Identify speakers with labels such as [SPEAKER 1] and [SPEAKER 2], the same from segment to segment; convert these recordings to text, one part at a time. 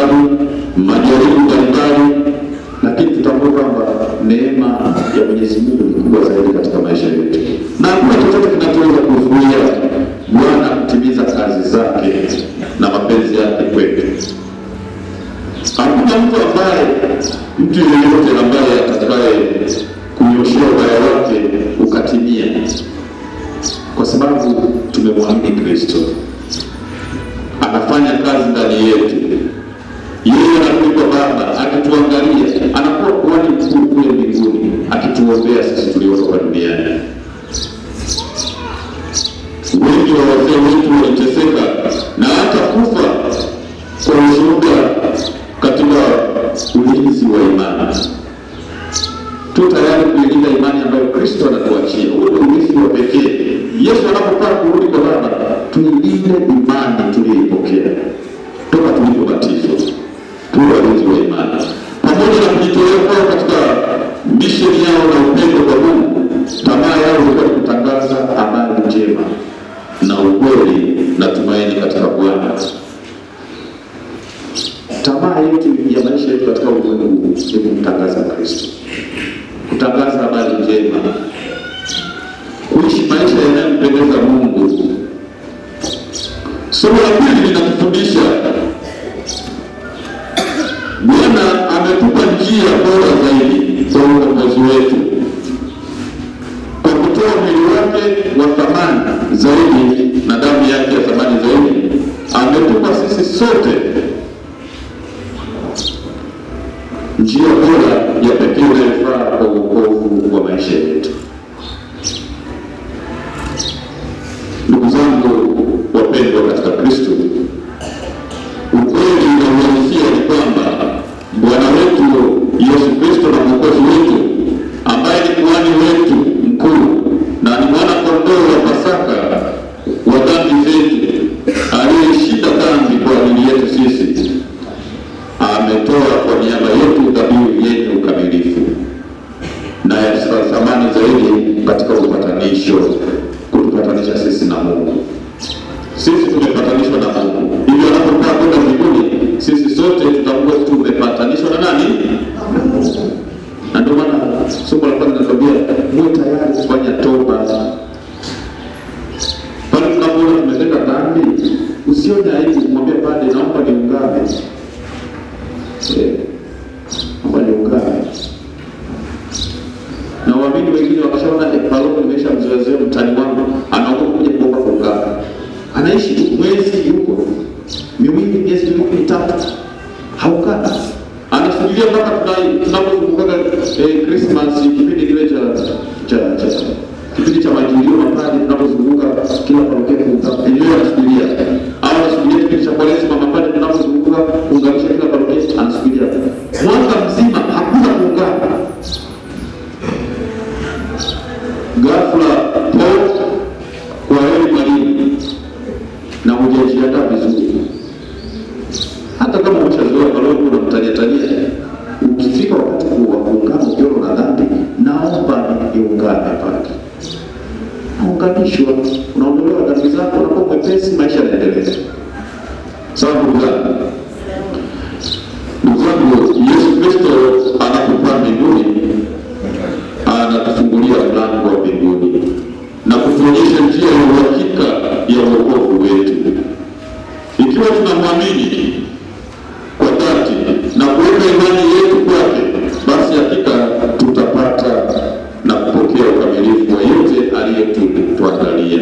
[SPEAKER 1] mbalimbali, majaribu mbalimbali, lakini tutambue kwamba neema ya Mwenyezi Mungu ni kubwa zaidi katika maisha yetu. Na hakuna chochote kinachoweza kuzuia Bwana kutimiza kazi zake na mapenzi yake kwetu. Hakuna mtu yeyote ambaye atakaye kunyoshea ubaya wake ukatimia, kwa sababu tumemwamini Kristo. Anafanya kazi ndani yetu. Yeye anarudi kwa Baba, akituangalia, anakuwa kuhani mkuu kule mbinguni, akituombea sisi tulioko duniani. Wengi wa wazee wetu waliteseka na hata kufa kwa ushuhuda katika ulinzi wa imani. Tu tayari kuilinda imani ambayo Kristo anatuachia. Huo ndio urithi wa pekee. Yesu anapopaa kurudi kwa Baba, tuilinde imani tuliyoipokea toka tulipobatizwa. Tuwe walinzi wa imani. Pamoja na kujitolea kwao katika misheni yao na upendo kwa Mungu, tamaa yao ilikuwa ni kutangaza habari njema na ukweli na tumaini katika Bwana. Tamaa yetu ya maisha yetu katika ulimwengu ni kumtangaza Kristo, kutangaza habari njema, kuishi maisha yanayompendeza Mungu. Somo la pili linatufundisha Bwana ametupa njia bora zaidi kwa ukombozi wetu. Kwa kutoa mwili wake wa thamani zaidi na damu yake ya thamani zaidi, ametupa sisi sote njia bora ya pekee inayofaa kwa wokovu wa maisha yetu. Ndugu zangu wapendwa katika Kristo, ukweli na uhalisia ni kwamba Bwana wetu Yesu Kristo na Mwokozi wetu, ambaye ni kuhani wetu mkuu na ni mwana kondoo wa Pasaka wa dhambi zetu, aliyeshinda dhambi kwa ajili yetu sisi, ametoa kwa niaba yetu dhabihu yenye ukamilifu na ya thamani zaidi katika upatanisho, kutupatanisha sisi na Mungu. Sisi tumepatanishwa na Mungu. Hivyo anapokaa kwenda mbinguni, sisi sote tutakuwa tumepatanishwa na nani? Na ndio maana somo la kwanza linatuambia muwe tayari kufanya toba. Pale tunapoona tumetenda dhambi, usione aibu kumwambia padre, naomba niungame. Naomba niungame. Na waamini wengine wakishaona paroko nimeshamzoezea mtani wangu, anaogopa kuja kuomba kuungama. Anaishi mwezi yuko miwili, miezi mitatu, haukana. Anasubiria mpaka tunapozunguka Christmas, kipindi kile kipindi cha majilio mapadi, tunapozunguka kila parokia kuunganisha, anasubiria. Au anasubiria kipindi cha Kwaresima mapadi, tunapozunguka kuunganisha kila parokia, anasubiria. Mwaka mzima hakuna kuungana. Ghafla kwa heri mwalimu na hujajiandaa vizuri. Hata kama umeshazoea paroko na mtania, ukifika wakati wa kuungana ukiona na dhambi, naomba niungane pale. Naunganishwa, unaondolewa dhambi zako, unakuwa mwepesi, maisha yanaendelea. Sawa ndugu zangu? Ndugu zangu, Yesu Kristo anapopaa mbinguni, anatufungulia mlango wa mbinguni na kutuonyesha njia ya uhakika ya wokovu wetu. Ikiwa tunamwamini kwa dhati na kuweka imani yetu kwake, basi hakika tutapata na kupokea ukamilifu wa yote aliyetuandalia.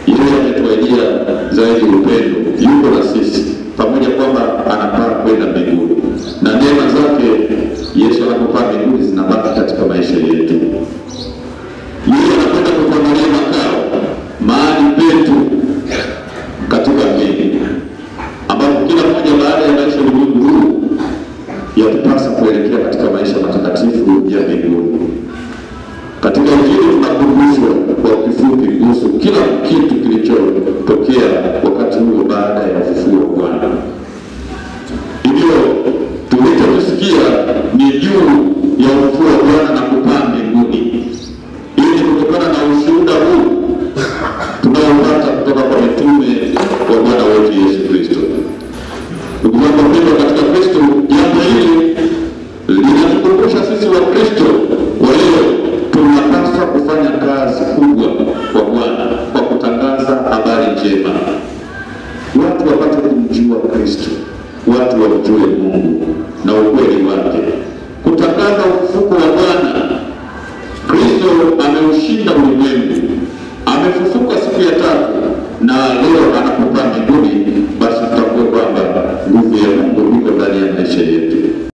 [SPEAKER 1] Yeye ametuahidia zaidi upendo, yuko na sisi, pamoja kwamba anapaa kwenda mbinguni. Na neema zake Yesu anapopaa mbinguni zinabaki katika maisha yetu. Yeye anakwenda kutuandalia makao, mahali petu katika mbingu, ambapo kila mmoja baada ya maisha ulimwengu huu yatupasa kuelekea katika maisha matakatifu ya mbinguni. Katika Injili tunakumbushwa kwa kifupi kuhusu kila kitu kilichotokea wakati huo baada ya ufufuo wa Bwana. kumjua Kristo, watu wamjue Mungu na ukweli wake. Kutangaza ufufuko wa Bwana. Kristo ameushinda ulimwengu, amefufuka siku ya tatu, na leo anakupa mbinguni